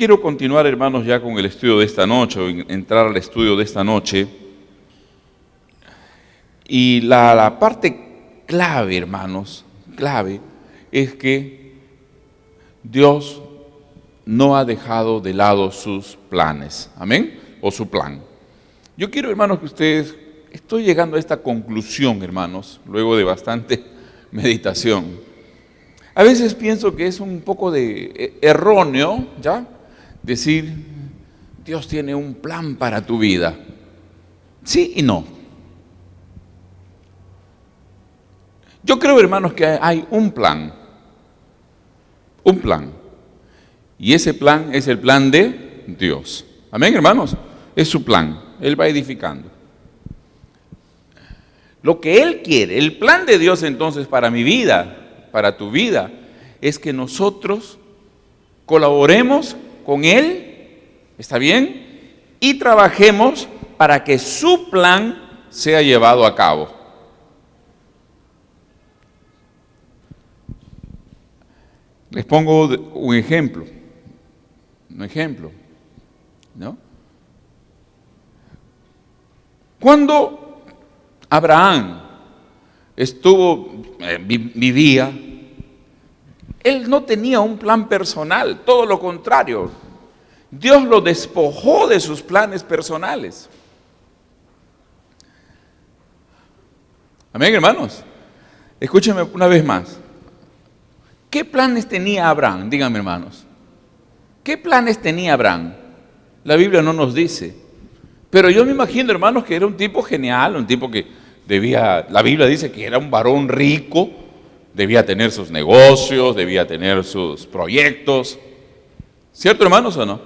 quiero continuar, hermanos, ya con el estudio de esta noche, o entrar al estudio de esta noche. Y la parte clave, hermanos, clave, es que Dios no ha dejado de lado sus planes. ¿Amén? O su plan. Yo quiero, hermanos, que ustedes, estoy llegando a esta conclusión, hermanos, luego de bastante meditación. A veces pienso que es un poco de erróneo, ¿ya?, decir, Dios tiene un plan para tu vida. Sí y no. Yo creo, hermanos, que hay un plan. Un plan. Y ese plan es el plan de Dios. Amén, hermanos. Es su plan. Él va edificando. Lo que Él quiere, el plan de Dios entonces para mi vida, para tu vida, es que nosotros colaboremos con Él, ¿está bien? Y trabajemos para que su plan sea llevado a cabo. Les pongo un ejemplo, ¿no? Cuando Abraham vivía, él no tenía un plan personal, todo lo contrario. Dios lo despojó de sus planes personales. Amén, hermanos. Escúchenme una vez más. ¿Qué planes tenía Abraham? Díganme, hermanos. ¿Qué planes tenía Abraham? La Biblia no nos dice. Pero yo me imagino, hermanos, que era un tipo genial, un tipo que la Biblia dice que era un varón rico, debía tener sus negocios, debía tener sus proyectos. ¿Cierto, hermanos, o no?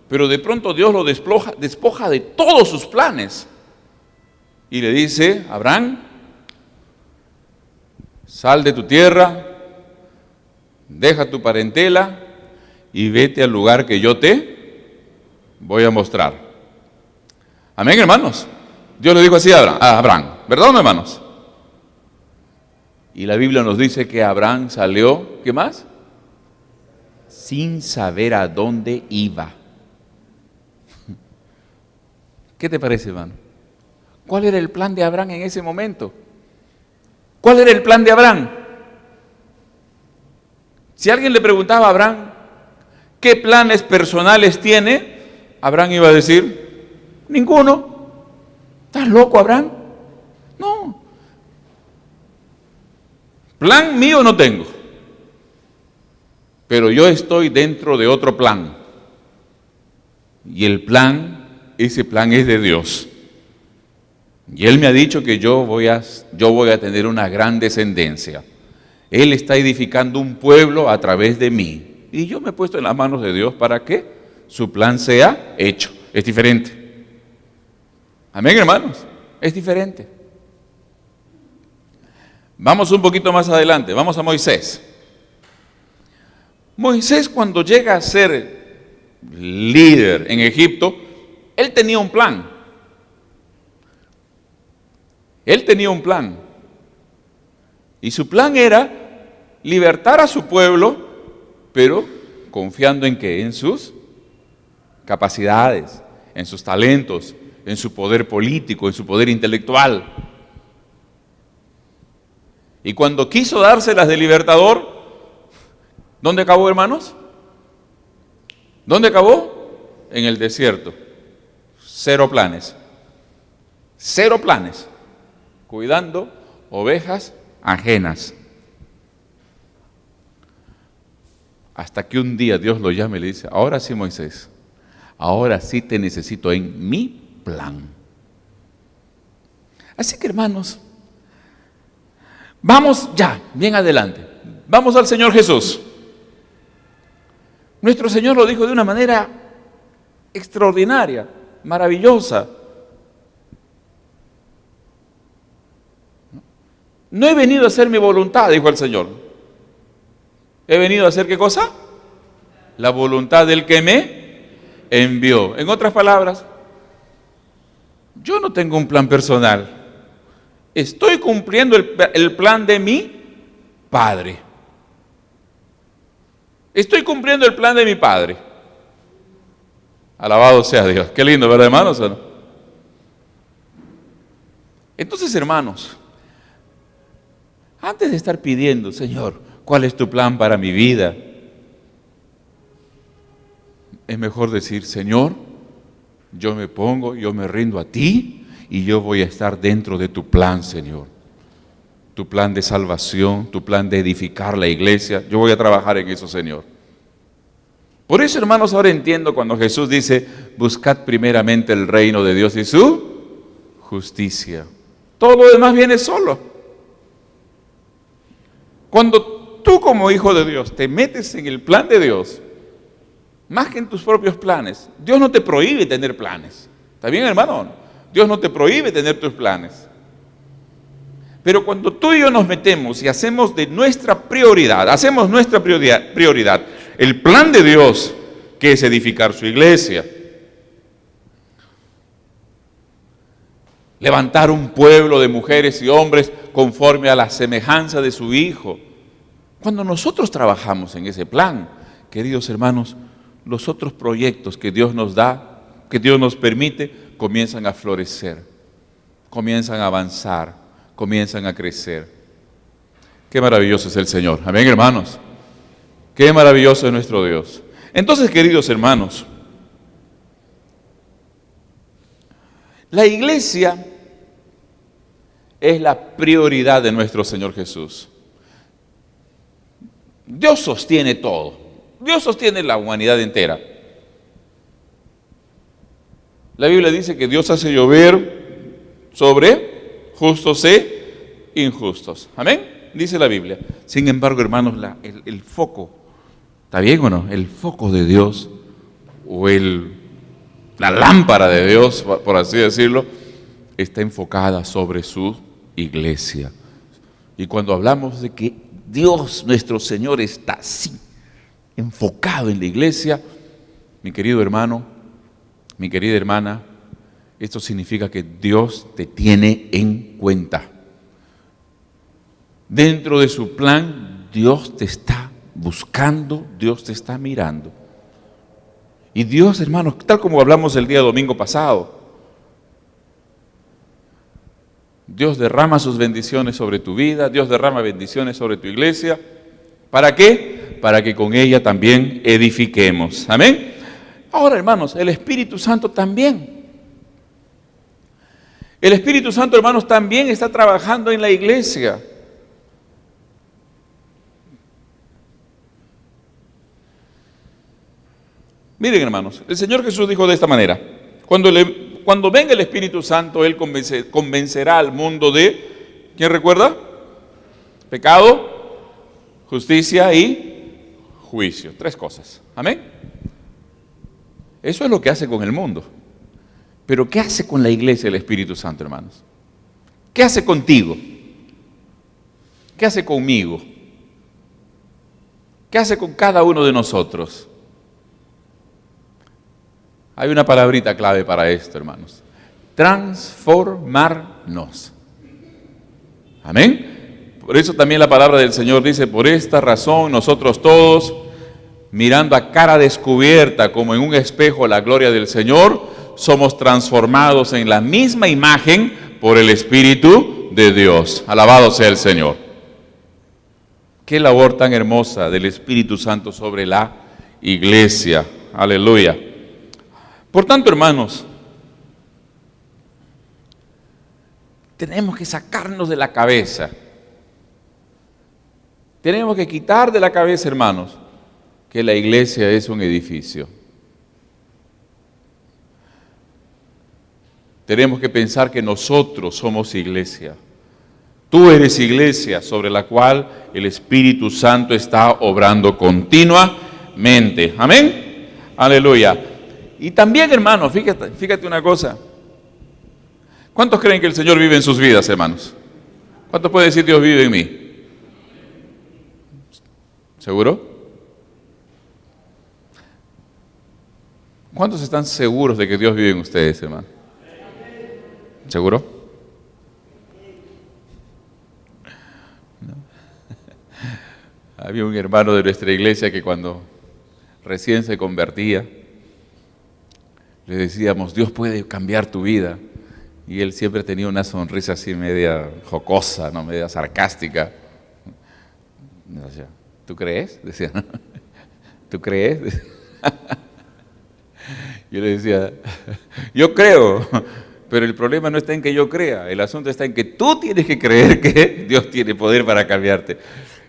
Pero de pronto Dios lo despoja de todos sus planes. Y le dice, Abraham, sal de tu tierra, deja tu parentela y vete al lugar que yo te voy a mostrar. Amén, hermanos. Dios le dijo así a Abraham, ¿verdad, hermanos? Y la Biblia nos dice que Abraham salió, ¿qué más? Sin saber a dónde iba. ¿Qué te parece, hermano? ¿Cuál era el plan de Abraham en ese momento? ¿Cuál era el plan de Abraham? Si alguien le preguntaba a Abraham, ¿qué planes personales tiene? Abraham iba a decir, ninguno. ¿Estás loco, Abraham? No. Plan mío no tengo. Pero yo estoy dentro de otro plan. Y ese plan es de Dios. Y Él me ha dicho que yo voy a tener una gran descendencia. Él está edificando un pueblo a través de mí. Y yo me he puesto en las manos de Dios para que su plan sea hecho. Es diferente. Amén, hermanos. Es diferente. Vamos un poquito más adelante. Vamos a Moisés. Moisés, cuando llega a ser líder en Egipto, él tenía un plan. Él tenía un plan. Y su plan era libertar a su pueblo, pero confiando en qué, en sus capacidades, en sus talentos, en su poder político, en su poder intelectual. Y cuando quiso dárselas de libertador, ¿dónde acabó, hermanos? ¿Dónde acabó? En el desierto. 0 planes. 0 planes. Cuidando ovejas ajenas. Hasta que un día Dios lo llama y le dice, ahora sí, Moisés, ahora sí te necesito en mi plan. Así que, hermanos, vamos ya, bien adelante. Vamos al Señor Jesús. Nuestro Señor lo dijo de una manera extraordinaria, maravillosa. No he venido a hacer mi voluntad, dijo el Señor. He venido a hacer, ¿qué cosa? La voluntad del que me envió. En otras palabras, yo no tengo un plan personal. Estoy cumpliendo el plan de mi Padre. Estoy cumpliendo el plan de mi Padre. Alabado sea Dios. Qué lindo, ¿verdad, hermanos? ¿O no? Entonces, hermanos, antes de estar pidiendo, Señor, ¿cuál es tu plan para mi vida? Es mejor decir, Señor, yo me rindo a ti y yo voy a estar dentro de tu plan, Señor. Tu plan de salvación, tu plan de edificar la iglesia. Yo voy a trabajar en eso, Señor. Por eso, hermanos, ahora entiendo cuando Jesús dice, buscad primeramente el reino de Dios y su justicia. Todo lo demás viene solo. Cuando tú como hijo de Dios te metes en el plan de Dios, más que en tus propios planes, Dios no te prohíbe tener planes. ¿Está bien, hermano? Dios no te prohíbe tener tus planes. Pero cuando tú y yo nos metemos y hacemos nuestra prioridad el plan de Dios, que es edificar su iglesia, levantar un pueblo de mujeres y hombres conforme a la semejanza de su Hijo. Cuando nosotros trabajamos en ese plan, queridos hermanos, los otros proyectos que Dios nos da, que Dios nos permite, comienzan a florecer, comienzan a avanzar, comienzan a crecer. Qué maravilloso es el Señor. Amén, hermanos. Qué maravilloso es nuestro Dios. Entonces, queridos hermanos, la iglesia es la prioridad de nuestro Señor Jesús. Dios sostiene todo. Dios sostiene la humanidad entera. La Biblia dice que Dios hace llover sobre justos e injustos. Amén, dice la Biblia. Sin embargo, hermanos, el foco, ¿está bien o no? El foco de Dios, o la lámpara de Dios, por así decirlo, está enfocada sobre su iglesia. Y cuando hablamos de que Dios, nuestro Señor, está así, enfocado en la iglesia, mi querido hermano, mi querida hermana, esto significa que Dios te tiene en cuenta. Dentro de su plan, Dios te está buscando, Dios te está mirando. Y Dios, hermanos, tal como hablamos el día domingo pasado, Dios derrama sus bendiciones sobre tu vida, Dios derrama bendiciones sobre tu iglesia. ¿Para qué? Para que con ella también edifiquemos. Amén. Ahora, hermanos, el Espíritu Santo también. El Espíritu Santo, hermanos, también está trabajando en la iglesia. Miren, hermanos, el Señor Jesús dijo de esta manera: cuando venga el Espíritu Santo, Él convencerá al mundo de, ¿quién recuerda? Pecado, justicia y juicio. 3 cosas. Amén. Eso es lo que hace con el mundo. Pero ¿qué hace con la iglesia el Espíritu Santo, hermanos? ¿Qué hace contigo? ¿Qué hace conmigo? ¿Qué hace con cada uno de nosotros? Hay una palabrita clave para esto, hermanos. Transformarnos. Amén. Por eso también la palabra del Señor dice: por esta razón nosotros todos, mirando a cara descubierta como en un espejo la gloria del Señor, somos transformados en la misma imagen por el Espíritu de Dios. Alabado sea el Señor. Qué labor tan hermosa del Espíritu Santo sobre la iglesia. Aleluya. Por tanto, hermanos, tenemos que sacarnos de la cabeza. Tenemos que quitar de la cabeza, hermanos, que la iglesia es un edificio. Tenemos que pensar que nosotros somos iglesia. Tú eres iglesia sobre la cual el Espíritu Santo está obrando continuamente. Amén. Aleluya. Y también, hermanos, fíjate una cosa. ¿Cuántos creen que el Señor vive en sus vidas, hermanos? ¿Cuántos puede decir Dios vive en mí? ¿Seguro? ¿Cuántos están seguros de que Dios vive en ustedes, hermano? ¿Seguro? ¿No? Había un hermano de nuestra iglesia que cuando recién se convertía, le decíamos, Dios puede cambiar tu vida. Y él siempre tenía una sonrisa así media jocosa, ¿no? Media sarcástica. Decía, ¿tú crees? Decía, ¿tú crees? Yo le decía, yo creo, pero el problema no está en que yo crea, el asunto está en que tú tienes que creer que Dios tiene poder para cambiarte.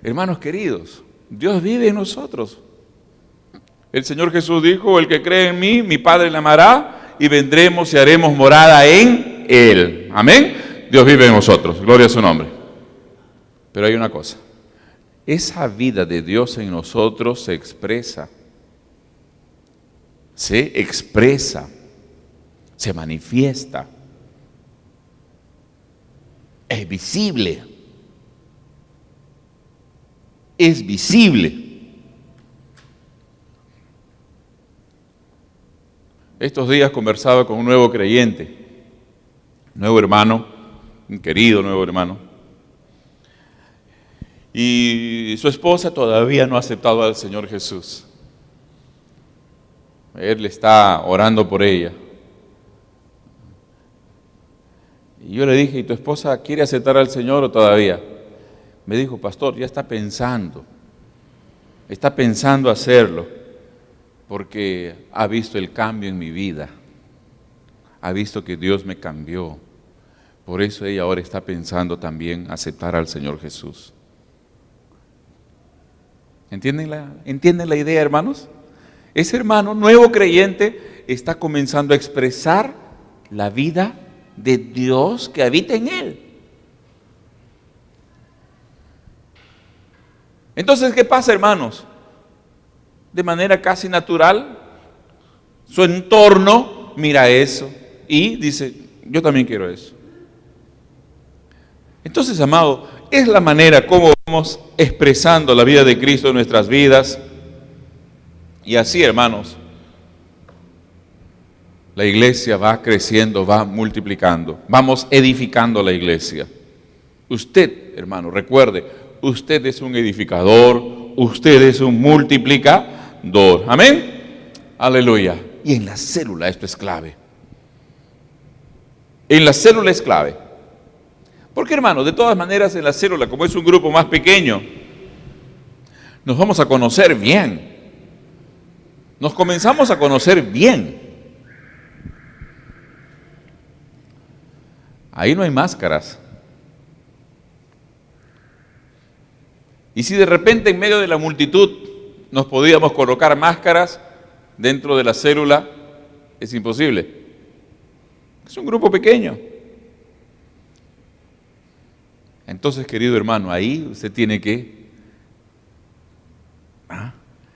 Hermanos queridos, Dios vive en nosotros. El Señor Jesús dijo, el que cree en mí, mi Padre le amará y vendremos y haremos morada en Él. Amén. Dios vive en nosotros, gloria a su nombre. Pero hay una cosa, esa vida de Dios en nosotros se expresa, se manifiesta, es visible, Estos días conversaba con un nuevo creyente, nuevo hermano, un querido nuevo hermano, y su esposa todavía no ha aceptado al Señor Jesús. Él está orando por ella. Y yo le dije, ¿y tu esposa quiere aceptar al Señor o todavía? Me dijo, pastor, ya está pensando hacerlo, porque ha visto el cambio en mi vida, ha visto que Dios me cambió. Por eso ella ahora está pensando también aceptar al Señor Jesús. ¿Entienden la idea, hermanos? Ese hermano, nuevo creyente, está comenzando a expresar la vida de Dios que habita en él. Entonces, ¿qué pasa, hermanos? De manera casi natural, su entorno mira eso y dice, yo también quiero eso. Entonces, amado, es la manera como vamos expresando la vida de Cristo en nuestras vidas. Y así, hermanos, la iglesia va creciendo, va multiplicando. Vamos edificando la iglesia. Usted, hermano, recuerde, usted es un edificador, usted es un multiplicador. Amén. Aleluya. Y en la célula esto es clave. En la célula es clave. Porque, hermano, de todas maneras en la célula, como es un grupo más pequeño, nos vamos a conocer bien. Nos comenzamos a conocer bien. Ahí no hay máscaras. Y si de repente en medio de la multitud nos podíamos colocar máscaras dentro de la célula, es imposible. Es un grupo pequeño. Entonces, querido hermano, ahí usted tiene que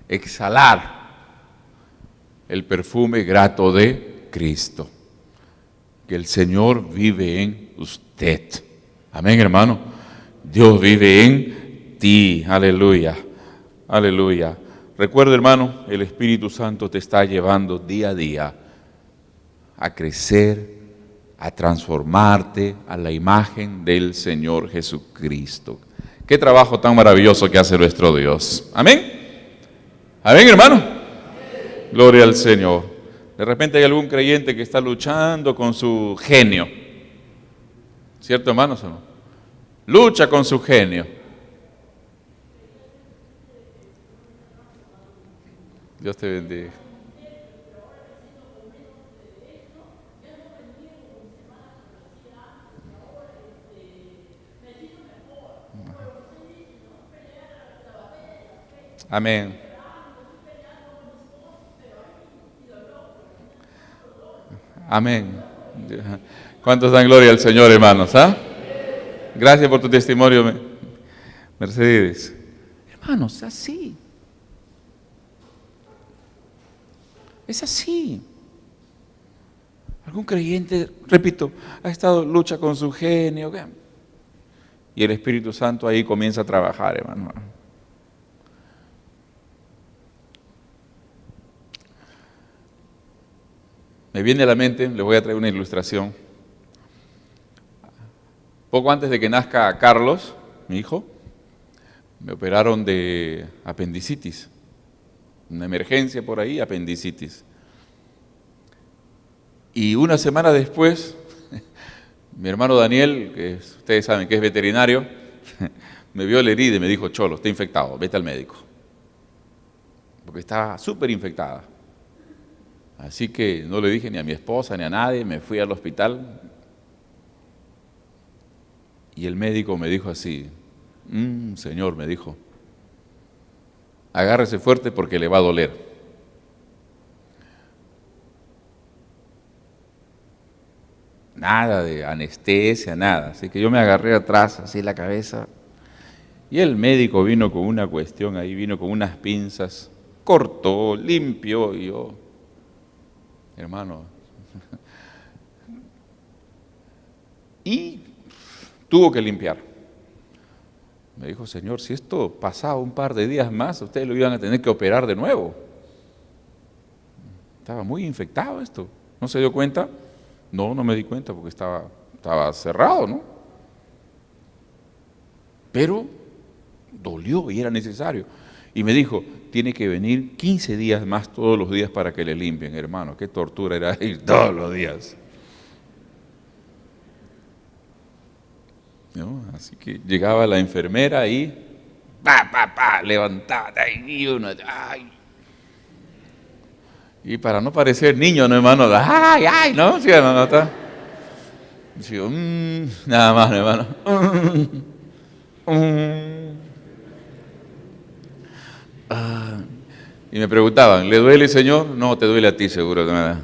exhalar el perfume grato de Cristo. Que el Señor vive en usted. Amén, hermano. Dios vive en ti. Aleluya. Aleluya. Recuerda, hermano, el Espíritu Santo te está llevando día a día a crecer, a transformarte a la imagen del Señor Jesucristo. Qué trabajo tan maravilloso que hace nuestro Dios. Amén. Amén, hermano. Gloria al Señor. De repente hay algún creyente que está luchando con su genio. ¿Cierto, hermanos o no? Lucha con su genio. Dios te bendiga. Amén. Amén. ¿Cuántos dan gloria al Señor, hermanos? Gracias por tu testimonio, Mercedes. Hermanos, así. Es así. Algún creyente, repito, ha estado en lucha con su genio. Y el Espíritu Santo ahí comienza a trabajar, hermano. Me viene a la mente, les voy a traer una ilustración. Poco antes de que nazca Carlos, mi hijo, me operaron de apendicitis. Una emergencia por ahí, apendicitis. Y una semana después, mi hermano Daniel, que ustedes saben que es veterinario, me vio la herida y me dijo: Cholo, está infectado, vete al médico. Porque estaba súper infectada. Así que no le dije ni a mi esposa ni a nadie, me fui al hospital. Y el médico me dijo así: señor, me dijo, agárrese fuerte porque le va a doler. Nada de anestesia, nada. Así que yo me agarré atrás, así la cabeza. Y el médico vino con una cuestión ahí, vino con unas pinzas, cortó, limpió, y yo, hermano, y tuvo que limpiar. Me dijo: señor, si esto pasaba un par de días más, ustedes lo iban a tener que operar de nuevo. Estaba muy infectado esto. ¿No se dio cuenta? No me di cuenta porque estaba cerrado, ¿no? Pero dolió y era necesario. Y me dijo: tiene que venir 15 días más todos los días para que le limpien. Hermano, qué tortura era ir todos los días. ¿No? Así que llegaba la enfermera y levantaba, y uno, ay. Y para no parecer niño, no, hermano, ay, no, sí, no está. Digo, nada más, hermano. Y me preguntaban: ¿le duele, señor? No, te duele a ti, seguro que nada.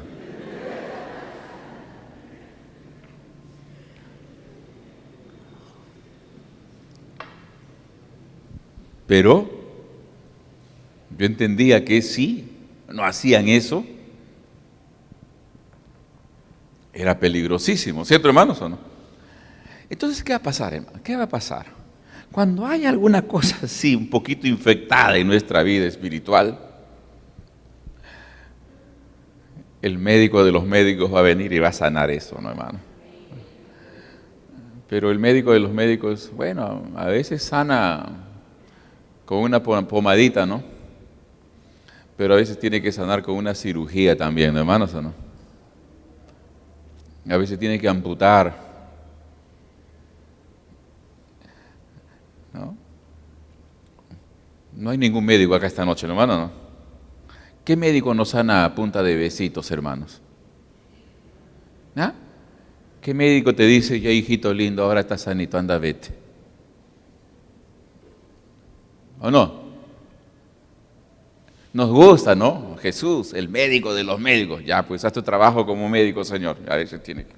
Pero yo entendía que si no hacían eso, era peligrosísimo, ¿cierto, hermanos, o no? Entonces, ¿qué va a pasar, hermano? ¿Qué va a pasar? Cuando hay alguna cosa así, un poquito infectada en nuestra vida espiritual, el médico de los médicos va a venir y va a sanar eso, ¿no, hermano? Pero el médico de los médicos, bueno, a veces sana con una pomadita, ¿no? Pero a veces tiene que sanar con una cirugía también, ¿no, hermanos, o no? A veces tiene que amputar, ¿no? No hay ningún médico acá esta noche, ¿no, hermano? ¿No? ¿Qué médico nos sana a punta de besitos, hermanos? ¿Ah? ¿Qué médico te dice: ya, hijito lindo, ahora estás sanito, anda, vete? ¿O no? Nos gusta, ¿no? Jesús, el médico de los médicos. Ya, pues haz tu trabajo como médico, Señor. A veces tiene que...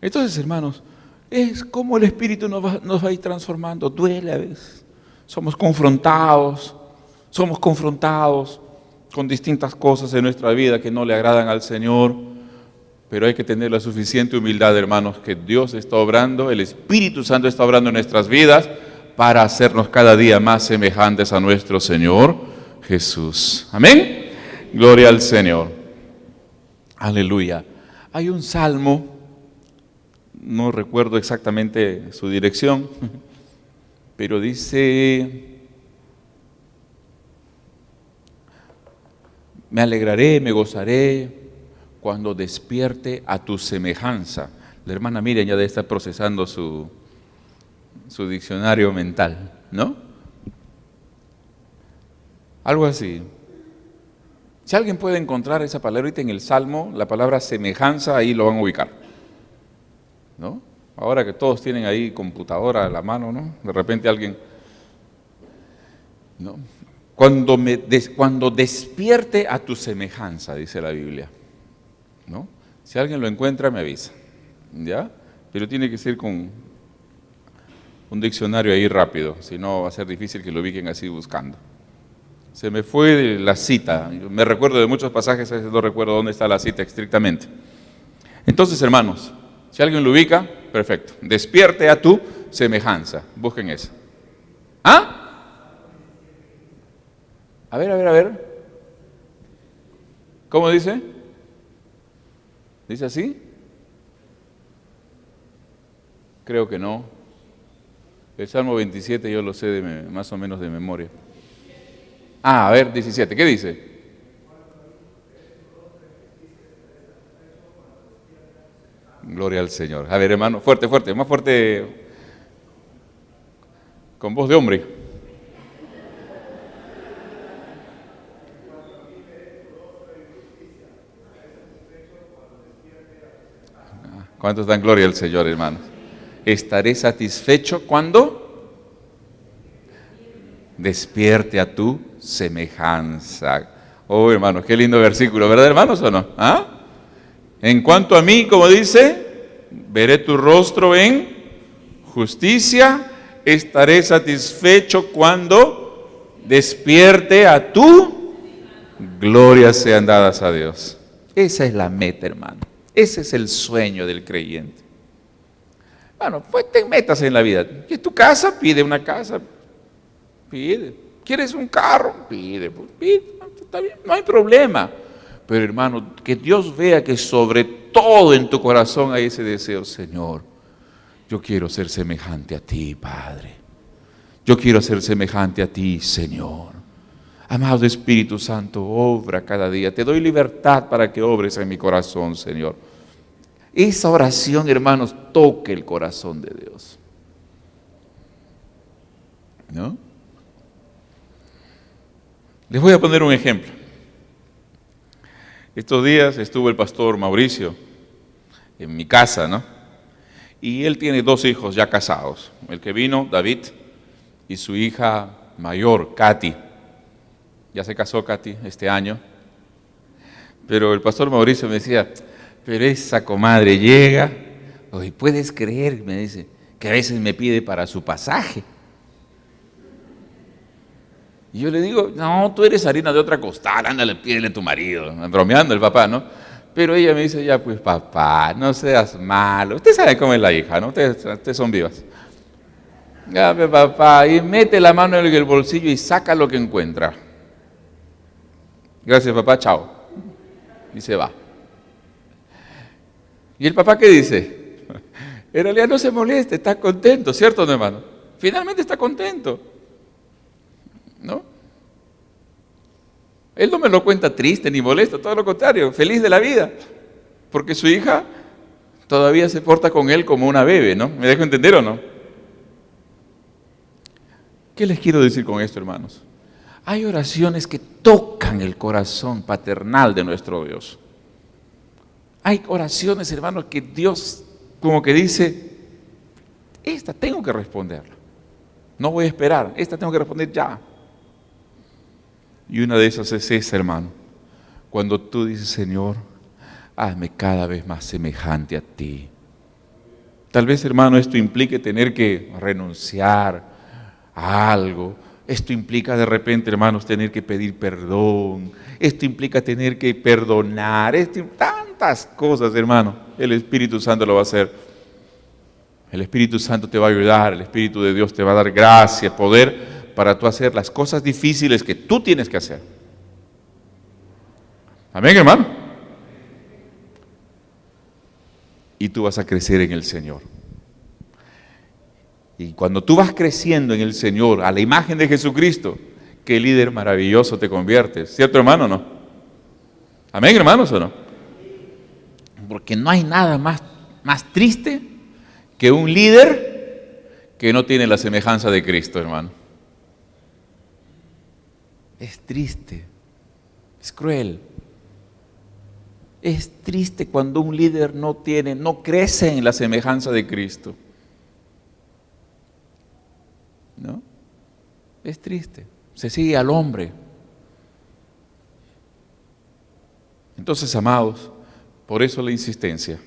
Entonces, hermanos, es como el Espíritu nos va a ir transformando. Duele a veces. Somos confrontados con distintas cosas en nuestra vida que no le agradan al Señor. Pero hay que tener la suficiente humildad, hermanos, que Dios está obrando, el Espíritu Santo está obrando en nuestras vidas para hacernos cada día más semejantes a nuestro Señor Jesús. Amén. Gloria al Señor. Aleluya. Hay un salmo, no recuerdo exactamente su dirección, pero dice: me alegraré, me gozaré cuando despierte a tu semejanza. La hermana Miriam ya debe estar procesando su diccionario mental, ¿no? Algo así. Si alguien puede encontrar esa palabra ahorita en el Salmo, la palabra semejanza, ahí lo van a ubicar, ¿no? Ahora que todos tienen ahí computadora a la mano, ¿no? De repente alguien, ¿no? Cuando despierte a tu semejanza, dice la Biblia, ¿no? Si alguien lo encuentra, me avisa, ¿ya? Pero tiene que ser con un diccionario ahí rápido, si no va a ser difícil que lo ubiquen así buscando. Se me fue la cita, me recuerdo de muchos pasajes, a veces no recuerdo dónde está la cita estrictamente. Entonces, hermanos, si alguien lo ubica, perfecto. Despierte a tu semejanza, busquen eso. ¿Ah? A ver. ¿Cómo dice? ¿Dice así? Creo que no. El Salmo 27 yo lo sé más o menos de memoria. A ver, 17, ¿qué dice? Gloria al Señor. A ver, hermano, fuerte, fuerte, más fuerte, con voz de hombre. ¿Cuántos dan gloria al Señor, hermanos? Estaré satisfecho cuando despierte a tu semejanza. Oh, hermanos, qué lindo versículo, ¿verdad, hermanos, o no? ¿Ah? En cuanto a mí, como dice, veré tu rostro en justicia, estaré satisfecho cuando despierte a tu gloria sean dadas a Dios. Esa es la meta, hermano. Ese es el sueño del creyente. Bueno, pues te metas en la vida. ¿Quieres tu casa? Pide una casa. Pide. ¿Quieres un carro? Pide. Pues pide. Está bien, no hay problema. Pero hermano, que Dios vea que sobre todo en tu corazón hay ese deseo. Señor, yo quiero ser semejante a ti, Padre. Yo quiero ser semejante a ti, Señor. Amado Espíritu Santo, obra cada día. Te doy libertad para que obres en mi corazón, Señor. Esa oración, hermanos, toque el corazón de Dios. ¿No? Les voy a poner un ejemplo. Estos días estuvo el pastor Mauricio en mi casa, ¿no? Y él tiene 2 hijos ya casados. El que vino, David, y su hija mayor, Katy. Ya se casó Katy este año. Pero el pastor Mauricio me decía, pero esa comadre llega, hoy puedes creer, me dice, que a veces me pide para su pasaje. Y yo le digo, no, tú eres harina de otra costal, ándale, pídele a tu marido, bromeando el papá, ¿no? Pero ella me dice, ya pues papá, no seas malo. Usted sabe cómo es la hija, ¿no? Ustedes son vivas. Ya pues papá, y mete la mano en el bolsillo y saca lo que encuentra. Gracias papá, chao. Y se va. ¿Y el papá qué dice? En realidad no se moleste, está contento, ¿cierto, no, hermano? Finalmente está contento. ¿No? Él no me lo cuenta triste ni molesto, todo lo contrario, feliz de la vida, porque su hija todavía se porta con él como una bebé, ¿no? ¿Me dejo entender o no? ¿Qué les quiero decir con esto, hermanos? Hay oraciones que tocan el corazón paternal de nuestro Dios. Hay oraciones, hermanos, que Dios como que dice, esta tengo que responderla, no voy a esperar, esta tengo que responder ya. Y una de esas es esa, hermano. Cuando tú dices, Señor, hazme cada vez más semejante a ti. Tal vez, hermano, esto implique tener que renunciar a algo. Esto implica de repente, hermanos, tener que pedir perdón. Esto implica tener que perdonar. Tantas cosas, hermano. El Espíritu Santo lo va a hacer. El Espíritu Santo te va a ayudar. El Espíritu de Dios te va a dar gracia, poder para tú hacer las cosas difíciles que tú tienes que hacer. Amén, hermano. Y tú vas a crecer en el Señor. Y cuando tú vas creciendo en el Señor, a la imagen de Jesucristo, qué líder maravilloso te conviertes. ¿Cierto, hermano, o no? Amén, hermanos, ¿o no? Porque no hay nada más triste que un líder que no tiene la semejanza de Cristo, hermano. Es triste, es cruel. Es triste cuando un líder no crece en la semejanza de Cristo. ¿No? Es triste. Se sigue al hombre. Entonces, amados, por eso la insistencia.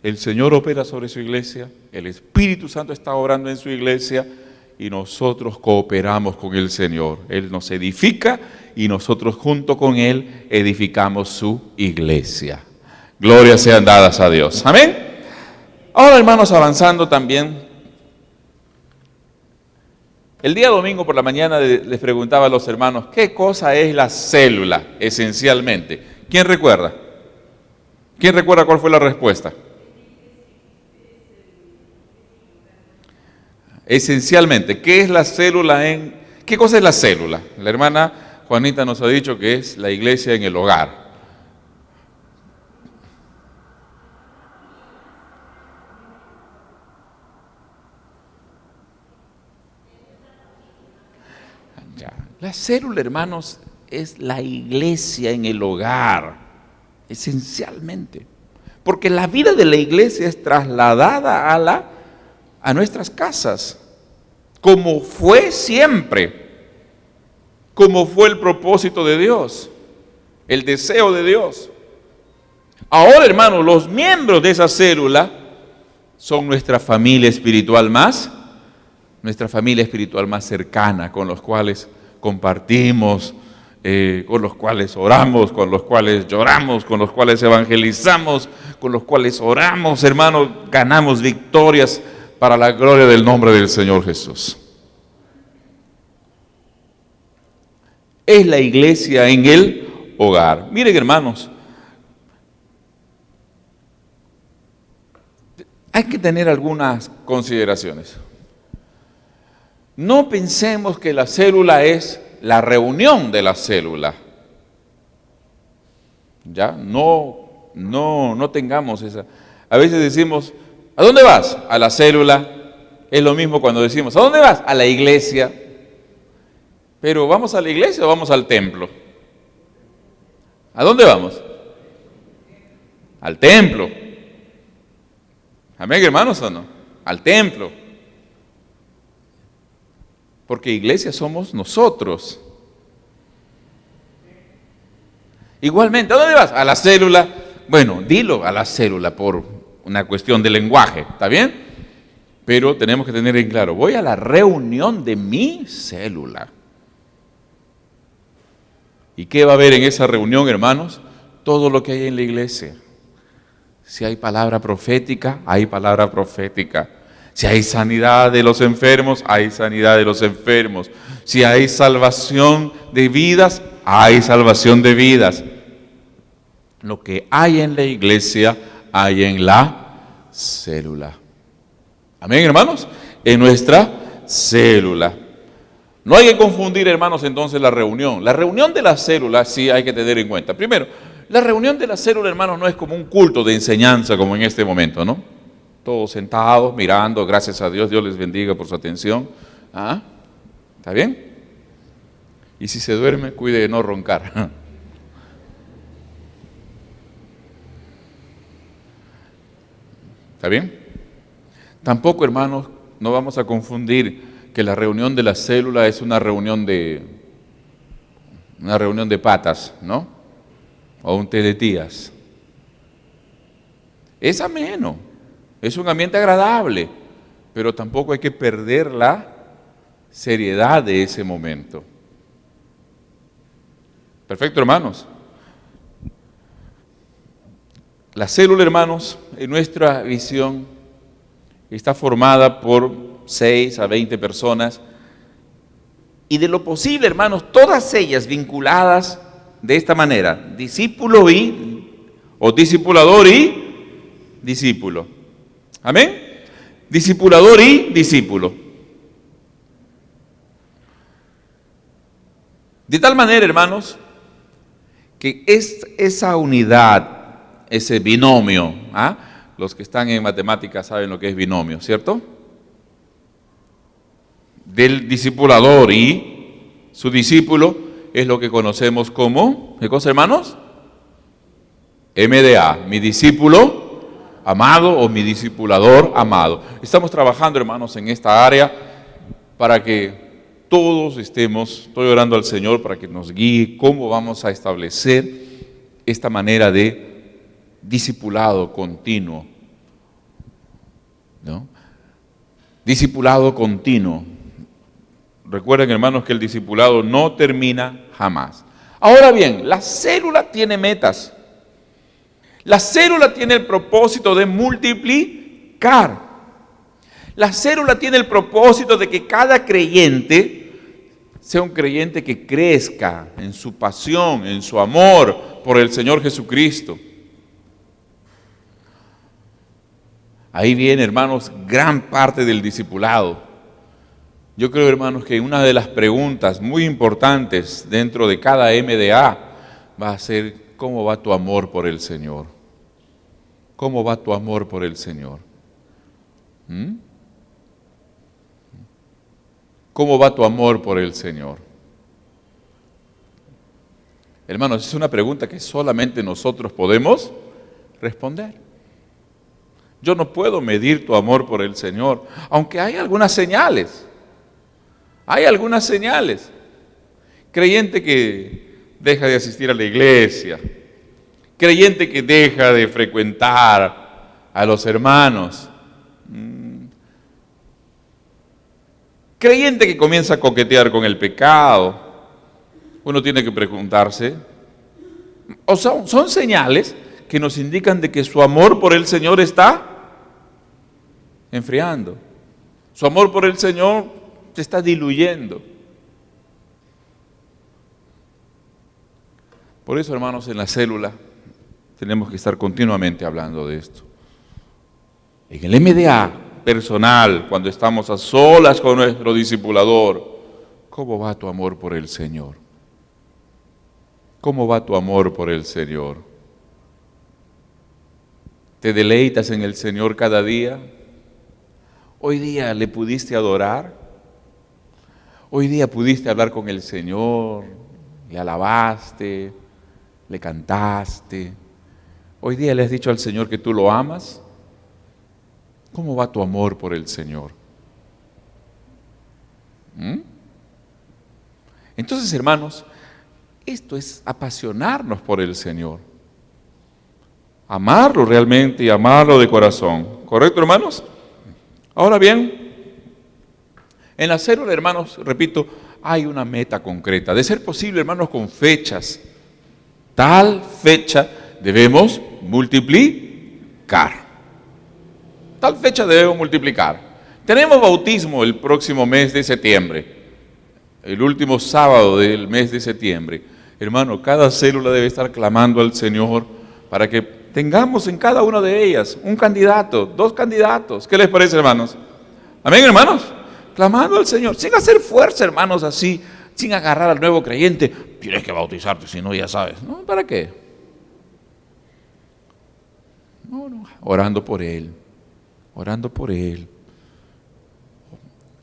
El Señor opera sobre su iglesia, el Espíritu Santo está obrando en su iglesia y nosotros cooperamos con el Señor. Él nos edifica y nosotros junto con Él edificamos su iglesia. Glorias sean dadas a Dios. Amén. Ahora, hermanos, avanzando también. El día domingo por la mañana les preguntaba a los hermanos, ¿qué cosa es la célula esencialmente? ¿Quién recuerda? ¿Quién recuerda cuál fue la respuesta? Esencialmente, ¿qué es la célula qué cosa es la célula? La hermana Juanita nos ha dicho que es la iglesia en el hogar. Ya. La célula, hermanos, es la iglesia en el hogar, esencialmente. Porque la vida de la iglesia es trasladada a nuestras casas, como fue siempre, como fue el propósito de Dios, el deseo de Dios. Ahora, hermanos, los miembros de esa célula son nuestra familia espiritual más cercana, con los cuales compartimos, con los cuales oramos, con los cuales lloramos, con los cuales evangelizamos, con los cuales oramos, hermanos, ganamos victorias para la gloria del nombre del Señor Jesús. Es la iglesia en el hogar. Miren, hermanos, hay que tener algunas consideraciones. No pensemos que la célula es la reunión de la célula. Ya, no tengamos esa. A veces decimos, ¿a dónde vas? A la célula. Es lo mismo cuando decimos, ¿a dónde vas? A la iglesia. Pero ¿vamos a la iglesia o vamos al templo? ¿A dónde vamos? Al templo. Amén, hermanos, ¿o no? Al templo. Porque iglesia somos nosotros. Igualmente, ¿a dónde vas? A la célula. Bueno, dilo a la célula por una cuestión de lenguaje, ¿está bien? Pero tenemos que tener en claro, voy a la reunión de mi célula. ¿Y qué va a haber en esa reunión, hermanos? Todo lo que hay en la iglesia. Si hay palabra profética, hay palabra profética. Si hay sanidad de los enfermos, hay sanidad de los enfermos. Si hay salvación de vidas, hay salvación de vidas. Lo que hay en la iglesia, hay en la célula. Amén, hermanos. En nuestra célula. No hay que confundir, hermanos, entonces la reunión. La reunión de la célula sí hay que tener en cuenta. Primero, la reunión de la célula, hermanos, no es como un culto de enseñanza como en este momento, ¿no? Todos sentados, mirando, gracias a Dios, Dios les bendiga por su atención. ¿Ah? ¿Está bien? Y si se duerme, cuide de no roncar. ¿Está bien? Tampoco, hermanos, no vamos a confundir que la reunión de la célula es una reunión de patas, ¿no? O un té de tías. Es ameno, es un ambiente agradable, pero tampoco hay que perder la seriedad de ese momento. Perfecto, hermanos. La célula, hermanos, en nuestra visión está formada por 6 a 20 personas, y de lo posible, hermanos, todas ellas vinculadas de esta manera, discípulo o discipulador y discípulo. ¿Amén? Discipulador y discípulo. De tal manera, hermanos, que esa unidad, ese binomio, los que están en matemáticas saben lo que es binomio, ¿cierto? Del discipulador y su discípulo es lo que conocemos como, ¿qué cosa, hermanos? MDA, mi discípulo amado o mi discipulador amado. Estamos trabajando, hermanos, en esta área para que todos estoy orando al Señor para que nos guíe cómo vamos a establecer esta manera de discipulado continuo, ¿no? Discipulado continuo. Recuerden, hermanos, que el discipulado no termina jamás. Ahora bien, la célula tiene metas. La célula tiene el propósito de multiplicar. La célula tiene el propósito de que cada creyente sea un creyente que crezca en su pasión, en su amor por el Señor Jesucristo. Ahí viene, hermanos, gran parte del discipulado. Yo creo, hermanos, que una de las preguntas muy importantes dentro de cada MDA va a ser: ¿cómo va tu amor por el Señor? ¿Cómo va tu amor por el Señor? ¿Cómo va tu amor por el Señor? Hermanos, es una pregunta que solamente nosotros podemos responder. Yo no puedo medir tu amor por el Señor, aunque hay algunas señales. Hay algunas señales. Creyente que deja de asistir a la iglesia, creyente que deja de frecuentar a los hermanos, creyente que comienza a coquetear con el pecado. Uno tiene que preguntarse, o son señales que nos indican de que su amor por el Señor está enfriando. Su amor por el Señor se está diluyendo. Por eso, hermanos, en la célula tenemos que estar continuamente hablando de esto. En el MDA personal, cuando estamos a solas con nuestro discipulador, ¿cómo va tu amor por el Señor? ¿Cómo va tu amor por el Señor? ¿Te deleitas en el Señor cada día? ¿Hoy día le pudiste adorar? ¿Hoy día pudiste hablar con el Señor? ¿Le alabaste? ¿Le cantaste? ¿Hoy día le has dicho al Señor que tú lo amas? ¿Cómo va tu amor por el Señor? Entonces, hermanos, esto es apasionarnos por el Señor. Amarlo realmente y amarlo de corazón. ¿Correcto, hermanos? Ahora bien, en la célula, hermanos, repito, hay una meta concreta. De ser posible, hermanos, con fechas. Tal fecha debemos multiplicar. Tal fecha debemos multiplicar. Tenemos bautismo el próximo mes de septiembre. El último sábado del mes de septiembre. Hermano, cada célula debe estar clamando al Señor para que tengamos en cada una de ellas un candidato, 2 candidatos. ¿Qué les parece, hermanos? Amén, hermanos. Clamando al Señor, sin hacer fuerza, hermanos, así, sin agarrar al nuevo creyente. Tienes que bautizarte, si no, ya sabes. ¿No? ¿Para qué? No, orando por Él. Orando por Él.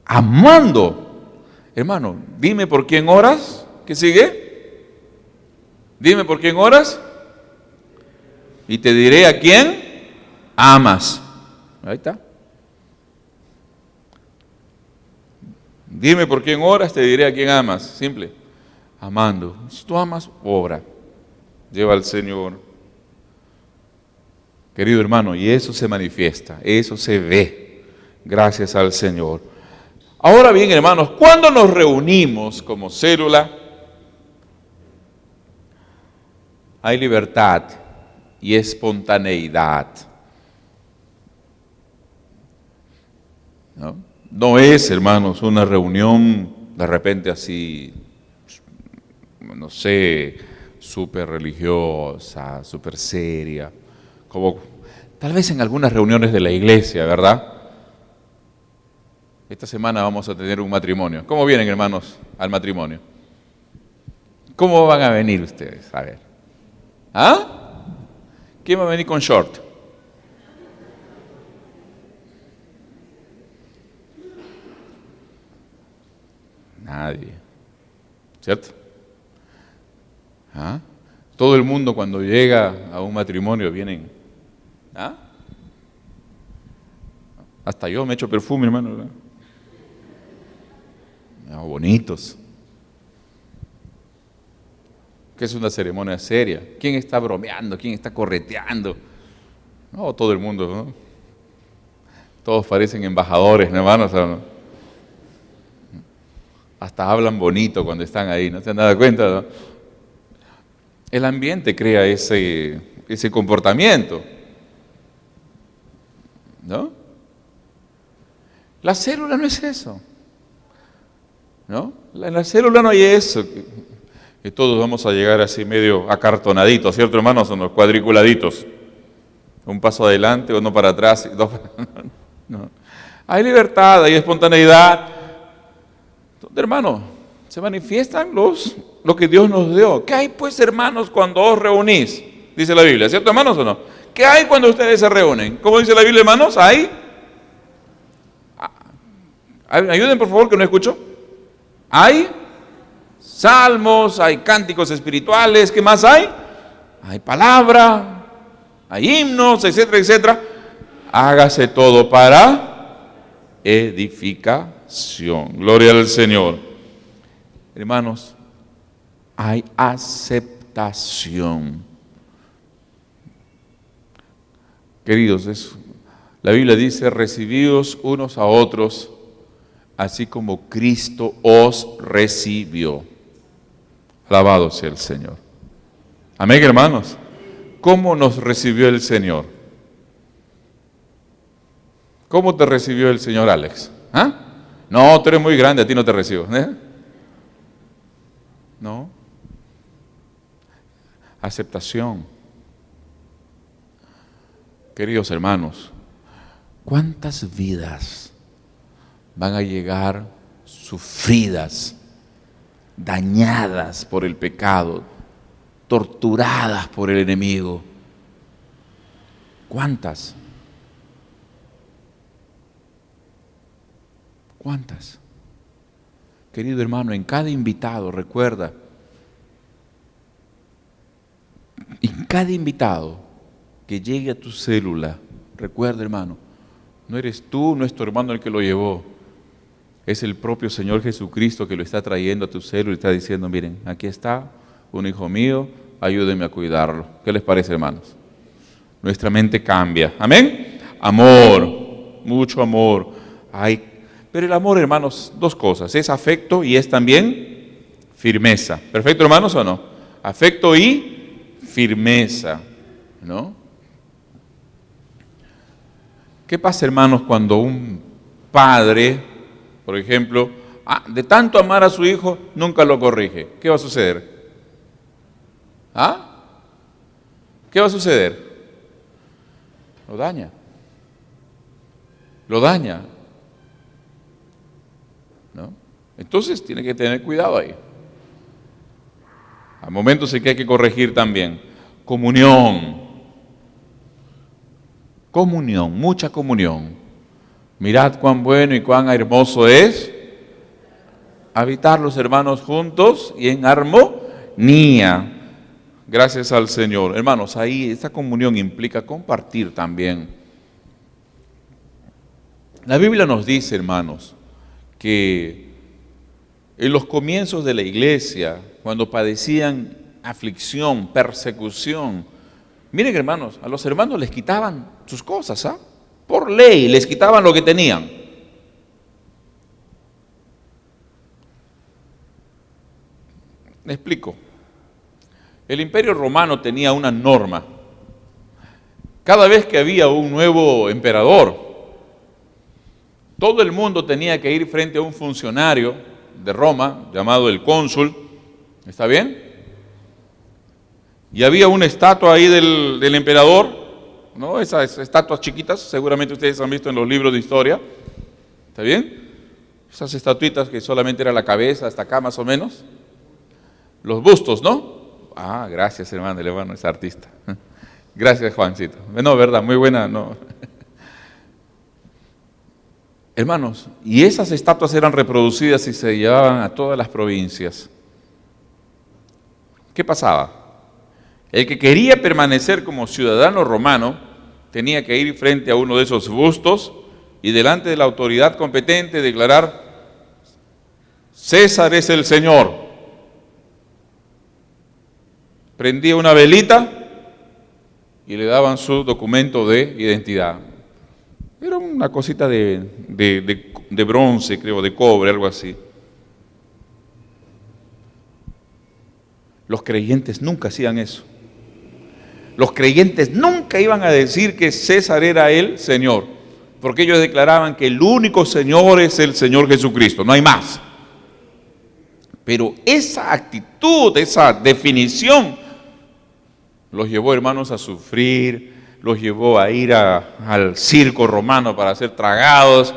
Amando. Hermano, dime por quién oras. ¿Qué sigue? Dime por quién oras. Y te diré a quién amas. Ahí está. Dime por quién oras, te diré a quién amas. Simple. Amando. Si tú amas, obra. Lleva al Señor. Querido hermano, y eso se manifiesta, eso se ve, gracias al Señor. Ahora bien, hermanos, cuando nos reunimos como célula, hay libertad y espontaneidad. No es, hermanos, una reunión de repente así, no sé, súper religiosa, súper seria, como tal vez en algunas reuniones de la iglesia, ¿verdad? Esta semana vamos a tener un matrimonio. ¿Cómo vienen, hermanos, al matrimonio? ¿Cómo van a venir ustedes? A ver. ¿Ah? ¿Quién va a venir con short? Nadie. ¿Cierto? ¿Ah? Todo el mundo cuando llega a un matrimonio vienen. ¿Ah? Hasta yo me echo perfume, hermano, ¿verdad? Bonitos. Que es una ceremonia seria. ¿Quién está bromeando? ¿Quién está correteando? No, todo el mundo, ¿no? Todos parecen embajadores, ¿no, hermanos? ¿No? Hasta hablan bonito cuando están ahí, ¿no se han dado cuenta? ¿No? El ambiente crea ese comportamiento, ¿no? La célula no es eso, ¿no? En la célula no hay eso, que todos vamos a llegar así medio acartonaditos, ¿cierto, hermanos? Son los cuadriculaditos, un paso adelante, uno para atrás, y dos para... No. Hay libertad, hay espontaneidad, Hermano, se manifiestan lo que Dios nos dio. ¿Qué hay pues, hermanos, cuando os reunís? Dice la Biblia, ¿cierto, hermanos, o no? ¿Qué hay cuando ustedes se reúnen? ¿Cómo dice la Biblia, hermanos? Ayuden, por favor, que no escucho. Hay salmos, hay cánticos espirituales. ¿Qué más hay? Hay palabra, hay himnos, etcétera, etcétera. Hágase todo para edificación. Gloria al Señor. Hermanos, hay aceptación. Queridos, la Biblia dice, recibíos unos a otros, así como Cristo os recibió. Alabado sea el Señor. Amén, hermanos. ¿Cómo nos recibió el Señor? ¿Cómo te recibió el Señor, Alex? ¿Ah? No, tú eres muy grande, a ti no te recibo. No. Aceptación. Queridos hermanos, ¿cuántas vidas van a llegar sufridas, dañadas por el pecado, torturadas por el enemigo? ¿Cuántas? ¿Cuántas? Querido hermano, en cada invitado, recuerda, en cada invitado que llegue a tu célula, recuerda, hermano, no eres tú, no es tu hermano el que lo llevó, es el propio Señor Jesucristo que lo está trayendo a tu célula y está diciendo, miren, aquí está un hijo mío, ayúdenme a cuidarlo. ¿Qué les parece, hermanos? Nuestra mente cambia. ¿Amén? Amor, mucho amor. Pero el amor, hermanos, dos cosas, es afecto y es también firmeza. ¿Perfecto, hermanos, o no? Afecto y firmeza, ¿no? ¿Qué pasa, hermanos, cuando un padre, por ejemplo, de tanto amar a su hijo, nunca lo corrige? ¿Qué va a suceder? ¿Qué va a suceder? Lo daña. Lo daña. ¿No? Entonces tiene que tener cuidado ahí. A momentos sí que hay que corregir también. Comunión. Comunión, mucha comunión. Mirad cuán bueno y cuán hermoso es habitar los hermanos juntos y en armonía. Gracias al Señor. Hermanos, ahí esta comunión implica compartir también. La Biblia nos dice, hermanos, que en los comienzos de la iglesia, cuando padecían aflicción, persecución, miren, hermanos, a los hermanos les quitaban sus cosas, por ley, les quitaban lo que tenían. Me explico. El Imperio Romano tenía una norma. Cada vez que había un nuevo emperador, todo el mundo tenía que ir frente a un funcionario de Roma, llamado el cónsul. ¿Está bien? Y había una estatua ahí del emperador, ¿no? Esas estatuas chiquitas, seguramente ustedes han visto en los libros de historia. ¿Está bien? Esas estatuitas que solamente era la cabeza, hasta acá más o menos. Los bustos, ¿no? Gracias, hermano, el hermano es artista. Gracias, Juancito. No, verdad, muy buena, no. Hermanos, y esas estatuas eran reproducidas y se llevaban a todas las provincias. ¿Qué pasaba? El que quería permanecer como ciudadano romano tenía que ir frente a uno de esos bustos y delante de la autoridad competente declarar: César es el Señor. Prendía una velita y le daban su documento de identidad. Era una cosita de bronce, creo, de cobre, algo así. Los creyentes nunca hacían eso. Los creyentes nunca iban a decir que César era el Señor, porque ellos declaraban que el único Señor es el Señor Jesucristo, no hay más. Pero esa actitud, esa definición, los llevó, hermanos, a sufrir, los llevó a ir al circo romano para ser tragados,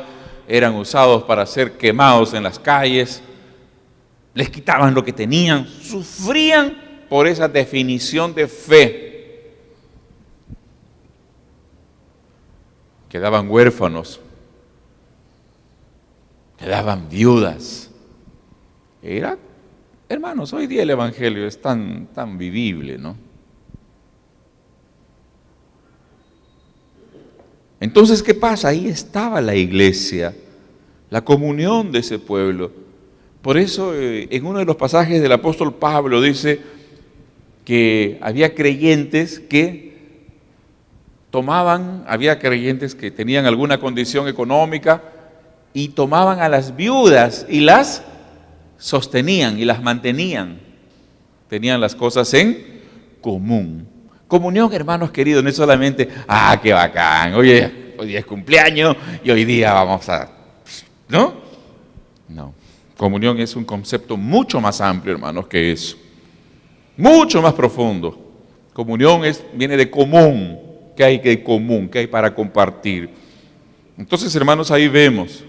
eran usados para ser quemados en las calles, les quitaban lo que tenían, sufrían por esa definición de fe. Quedaban huérfanos, quedaban viudas. Hermanos, hoy día el Evangelio es tan vivible, ¿no? Entonces, ¿qué pasa? Ahí estaba la iglesia, la comunión de ese pueblo. Por eso, en uno de los pasajes del apóstol Pablo dice que había creyentes que había creyentes que tenían alguna condición económica y tomaban a las viudas y las sostenían y las mantenían. Tenían las cosas en común. Comunión, hermanos queridos, no es solamente, qué bacán, oye, hoy día es cumpleaños y hoy día vamos a... ¿No? No. Comunión es un concepto mucho más amplio, hermanos, que eso. Mucho más profundo. Comunión viene de común. ¿Qué hay de común? ¿Qué hay para compartir? Entonces, hermanos, ahí vemos.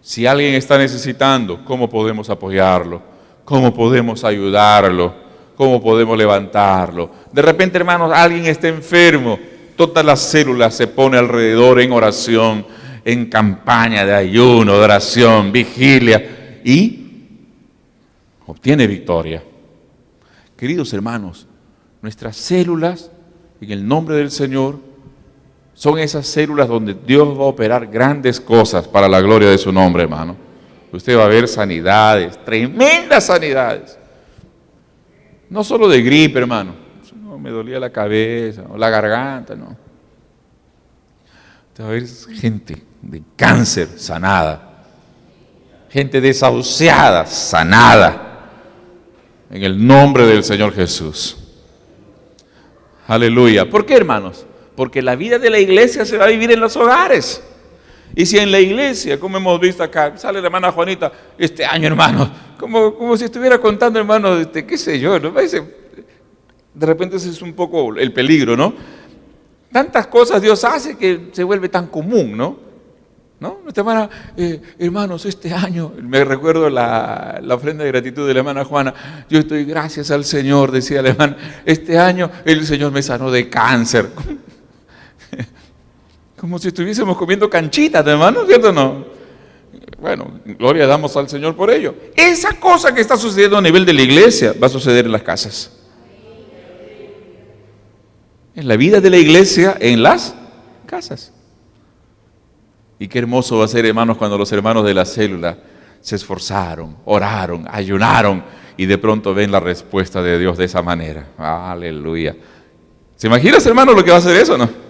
Si alguien está necesitando, ¿cómo podemos apoyarlo? ¿Cómo podemos ayudarlo? ¿Cómo podemos levantarlo? De repente, hermanos, alguien está enfermo. Todas las células se ponen alrededor en oración, en campaña de ayuno, de oración, vigilia, y obtiene victoria. Queridos hermanos, nuestras células, en el nombre del Señor, son esas células donde Dios va a operar grandes cosas para la gloria de su nombre, hermano. Usted va a ver sanidades, tremendas sanidades. No solo de gripe, hermano. No, me dolía la cabeza o la garganta, no. Usted va a ver gente de cáncer sanada. Gente desahuciada sanada. En el nombre del Señor Jesús. Aleluya. ¿Por qué, hermanos? Porque la vida de la iglesia se va a vivir en los hogares. Y si en la iglesia, como hemos visto acá, sale la hermana Juanita este año, hermanos, como si estuviera contando, hermanos, qué sé yo, ¿no? De repente ese es un poco el peligro, ¿no? Tantas cosas Dios hace que se vuelve tan común, ¿no? Nuestra hermana, hermanos, este año, me recuerdo la ofrenda de gratitud de la hermana Juana, yo estoy gracias al Señor, decía la hermana, este año el Señor me sanó de cáncer. Como si estuviésemos comiendo canchitas, hermano, ¿cierto o no? Bueno, gloria damos al Señor por ello. Esa cosa que está sucediendo a nivel de la iglesia va a suceder en las casas. En la vida de la iglesia, en las casas. Y qué hermoso va a ser, hermanos, cuando los hermanos de la célula se esforzaron, oraron, ayunaron y de pronto ven la respuesta de Dios de esa manera. Aleluya. ¿Se imaginas, hermanos, lo que va a hacer eso, no?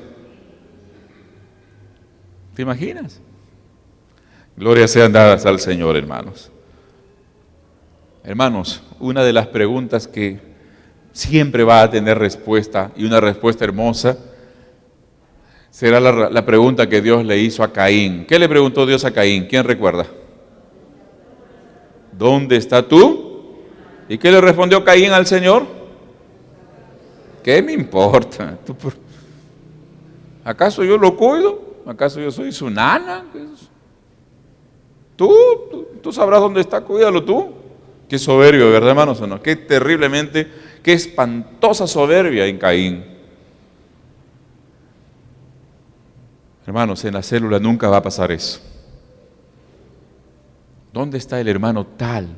¿Te imaginas? Gloria sean dadas al Señor, hermanos. Hermanos, una de las preguntas que siempre va a tener respuesta, y una respuesta hermosa, será la pregunta que Dios le hizo a Caín. ¿Qué le preguntó Dios a Caín? ¿Quién recuerda? ¿Dónde está tú? ¿Y qué le respondió Caín al Señor? ¿Qué me importa? ¿Acaso yo lo cuido? ¿Acaso yo soy su nana? Tú sabrás dónde está, cuídalo tú. Qué soberbio, ¿verdad, hermanos? ¿O no? Qué terriblemente, qué espantosa soberbia en Caín. Hermanos, en la célula nunca va a pasar eso. ¿Dónde está el hermano tal?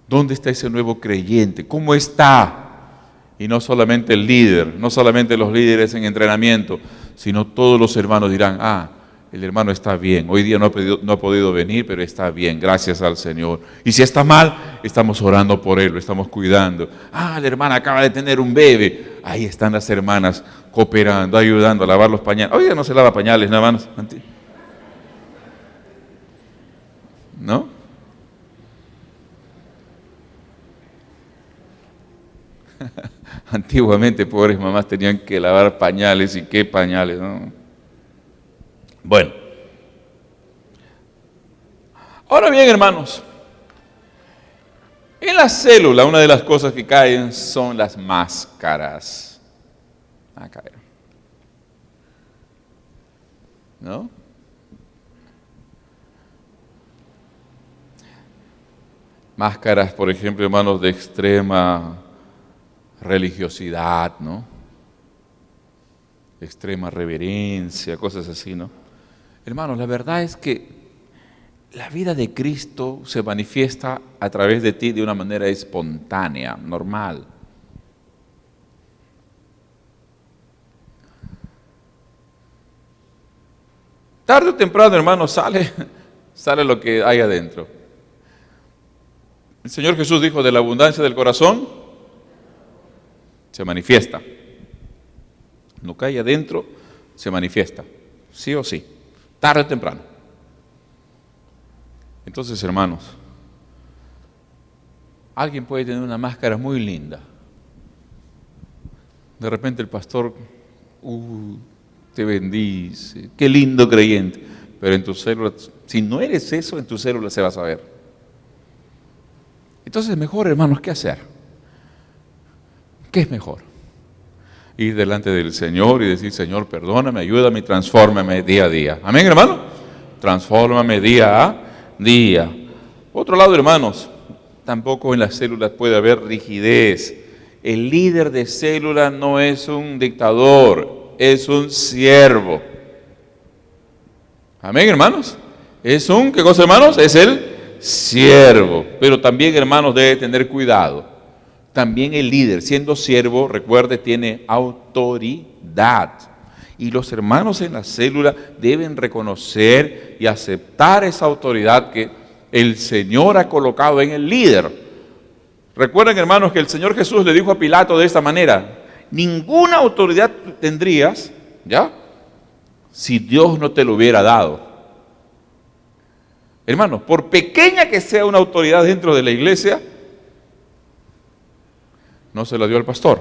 ¿Dónde está ese nuevo creyente? ¿Cómo está? Y no solamente el líder, no solamente los líderes en entrenamiento, sino todos los hermanos dirán, el hermano está bien, hoy día no ha podido venir, pero está bien, gracias al Señor. Y si está mal, estamos orando por él, lo estamos cuidando. La hermana acaba de tener un bebé. Ahí están las hermanas cooperando, ayudando a lavar los pañales. Hoy día no se lava pañales, ¿no, hermanos? ¿No? Antiguamente, pobres mamás tenían que lavar pañales, y qué pañales, ¿no? Bueno. Ahora bien, hermanos, en la célula una de las cosas que caen son las máscaras. A caer. ¿No? Máscaras, por ejemplo, hermanos, de extrema religiosidad, ¿no? Extrema reverencia, cosas así, ¿no? Hermanos, la verdad es que la vida de Cristo se manifiesta a través de ti de una manera espontánea, normal. Tarde o temprano, hermanos, sale lo que hay adentro. El Señor Jesús dijo, de la abundancia del corazón se manifiesta. Lo que hay adentro se manifiesta, sí o sí, tarde o temprano. Entonces, hermanos, alguien puede tener una máscara muy linda. De repente el pastor te bendice, qué lindo creyente. Pero en tu célula, si no eres eso, en tu célula se va a saber. Entonces, mejor, hermanos, ¿qué hacer? ¿Qué es mejor? Ir delante del Señor y decir, Señor, perdóname, ayúdame y transfórmame día a día. Amén, hermano. Transfórmame día a día. Otro lado, hermanos, tampoco en las células puede haber rigidez. El líder de célula no es un dictador, es un siervo. Amén, hermanos. Es un, ¿qué cosa, hermanos? Es el siervo. Pero también, hermanos, debe tener cuidado. También el líder, siendo siervo, recuerde, tiene autoridad. Y los hermanos en la célula deben reconocer y aceptar esa autoridad que el Señor ha colocado en el líder. Recuerden, hermanos, que el Señor Jesús le dijo a Pilato de esta manera: ninguna autoridad tendrías, ¿ya?, si Dios no te lo hubiera dado. Hermanos, por pequeña que sea una autoridad dentro de la iglesia, no se la dio al pastor.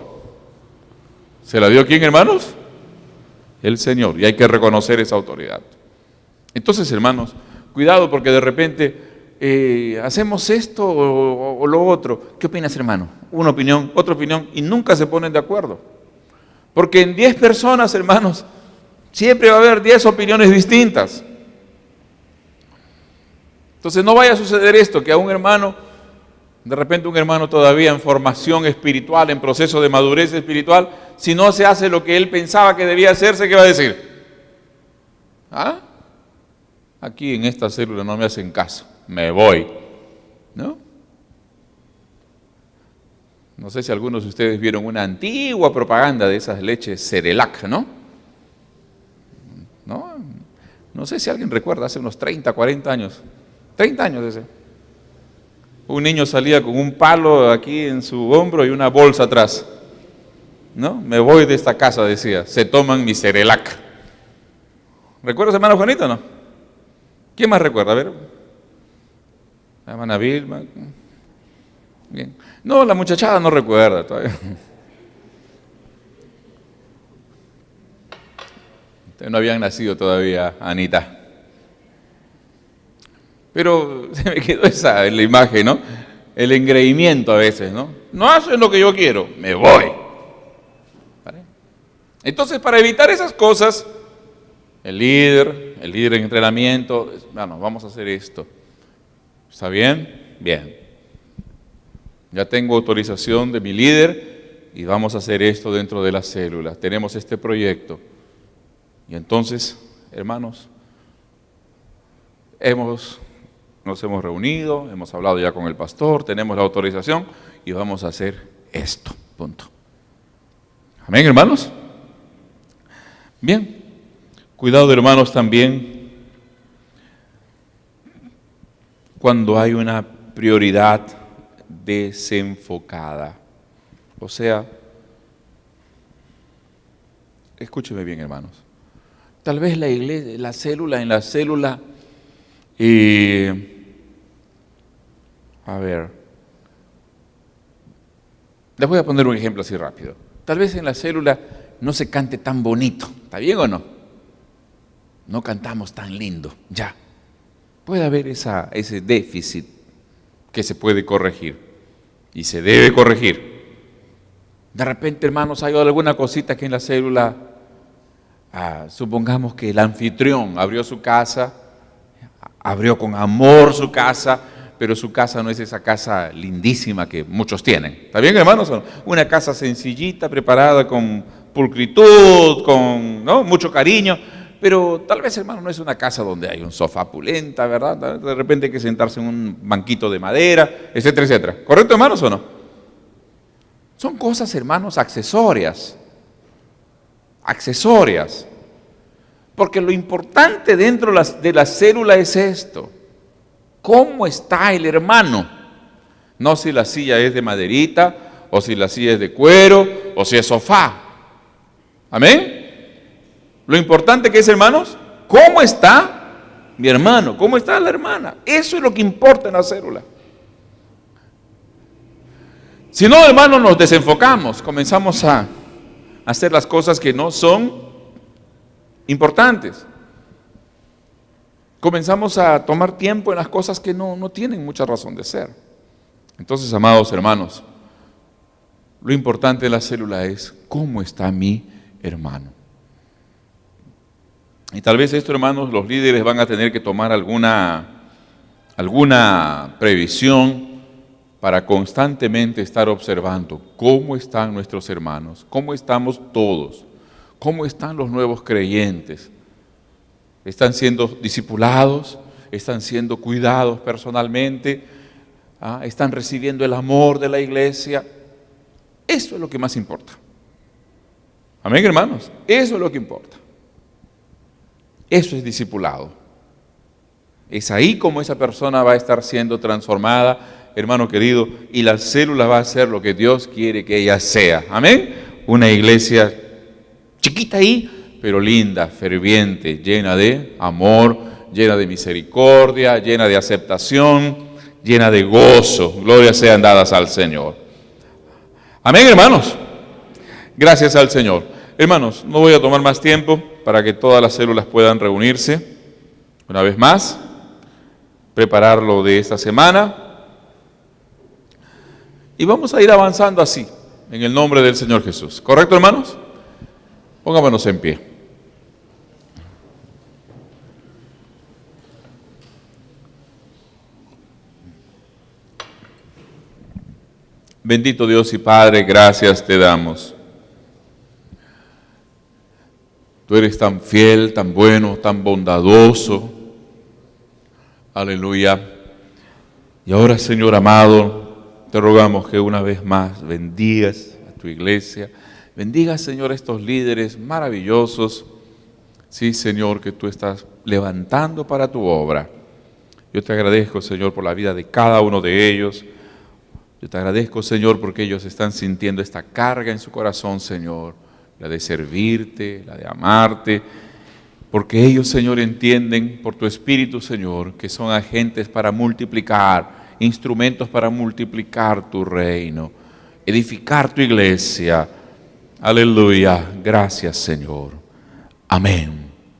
¿Se la dio a quién, hermanos? El Señor. Y hay que reconocer esa autoridad. Entonces, hermanos, cuidado, porque de repente hacemos esto o lo otro. ¿Qué opinas, hermano? Una opinión, otra opinión, y nunca se ponen de acuerdo. Porque en 10 personas, hermanos, siempre va a haber 10 opiniones distintas. Entonces no vaya a suceder esto, que a un hermano, de repente un hermano todavía en formación espiritual, en proceso de madurez espiritual, si no se hace lo que él pensaba que debía hacerse, ¿qué va a decir? ¿Ah? Aquí en esta célula no me hacen caso, me voy, ¿no? No sé si algunos de ustedes vieron una antigua propaganda de esas leches Cerelac, ¿no? No sé si alguien recuerda, hace unos 30, 40 años, 30 años de ese. Un niño salía con un palo aquí en su hombro y una bolsa atrás, ¿no? Me voy de esta casa, decía, se toman mi Cerelac. ¿Recuerdas, hermano Juanito, no? ¿Quién más recuerda? A ver. La hermana Vilma. Bien. No, la muchachada no recuerda todavía. Ustedes no habían nacido todavía, Anita. Pero se me quedó esa la imagen, ¿no? El engreimiento a veces, ¿no? No hacen lo que yo quiero, me voy. ¿Vale? Entonces, para evitar esas cosas, el líder en entrenamiento, bueno, vamos a hacer esto. ¿Está bien? Bien. Ya tengo autorización de mi líder y vamos a hacer esto dentro de la célula. Tenemos este proyecto. Y entonces, hermanos, nos hemos reunido, hemos hablado ya con el pastor, tenemos la autorización y vamos a hacer esto, punto. Amén, hermanos. Bien, cuidado, hermanos, también cuando hay una prioridad desenfocada. O sea, escúcheme bien, hermanos. Tal vez la iglesia, en la célula, a ver, les voy a poner un ejemplo así rápido. Tal vez en la célula no se cante tan bonito, ¿está bien o no? No cantamos tan lindo, ya. Puede haber ese déficit que se puede corregir y se debe corregir. De repente, hermanos, hay alguna cosita que en la célula, supongamos que el anfitrión abrió su casa, abrió con amor su casa, pero su casa no es esa casa lindísima que muchos tienen. ¿Está bien, hermanos? Una casa sencillita, preparada con pulcritud, con, ¿no?, mucho cariño, pero tal vez, hermano, no es una casa donde hay un sofá pulenta, ¿verdad? De repente hay que sentarse en un banquito de madera, etcétera, etcétera. ¿Correcto, hermanos, o no? Son cosas, hermanos, accesorias. Accesorias. Porque lo importante dentro de la célula es esto. ¿Cómo está el hermano? No si la silla es de maderita, o si la silla es de cuero, o si es sofá. ¿Amén? Lo importante que es, hermanos, ¿cómo está mi hermano? ¿Cómo está la hermana? Eso es lo que importa en la célula. Si no, hermanos, nos desenfocamos, comenzamos a hacer las cosas que no son importantes. Comenzamos a tomar tiempo en las cosas que no tienen mucha razón de ser. Entonces, amados hermanos, lo importante de la célula es cómo está mi hermano. Y tal vez esto, hermanos, los líderes van a tener que tomar alguna previsión para constantemente estar observando cómo están nuestros hermanos, cómo estamos todos, cómo están los nuevos creyentes. ¿Están siendo discipulados? ¿Están siendo cuidados personalmente? ¿Están recibiendo el amor de la iglesia? Eso es lo que más importa. Amén, hermanos. Eso es lo que importa. Eso es discipulado. Es ahí como esa persona va a estar siendo transformada, hermano querido, y la célula va a ser lo que Dios quiere que ella sea. Amén. Una iglesia chiquita ahí, pero linda, ferviente, llena de amor, llena de misericordia, llena de aceptación, llena de gozo. Glorias sean dadas al Señor. Amén, hermanos. Gracias al Señor. Hermanos, no voy a tomar más tiempo para que todas las células puedan reunirse. Una vez más, preparar lo de esta semana. Y vamos a ir avanzando así, en el nombre del Señor Jesús. ¿Correcto, hermanos? Pongámonos en pie. Bendito Dios y Padre, gracias te damos. Tú eres tan fiel, tan bueno, tan bondadoso. Aleluya. Y ahora, Señor amado, te rogamos que una vez más bendigas a tu iglesia. Bendiga, Señor, a estos líderes maravillosos. Sí, Señor, que tú estás levantando para tu obra. Yo te agradezco, Señor, por la vida de cada uno de ellos. Yo te agradezco, Señor, porque ellos están sintiendo esta carga en su corazón, Señor, la de servirte, la de amarte, porque ellos, Señor, entienden por tu Espíritu, Señor, que son agentes para multiplicar, instrumentos para multiplicar tu reino, edificar tu iglesia. Aleluya. Gracias, Señor. Amén.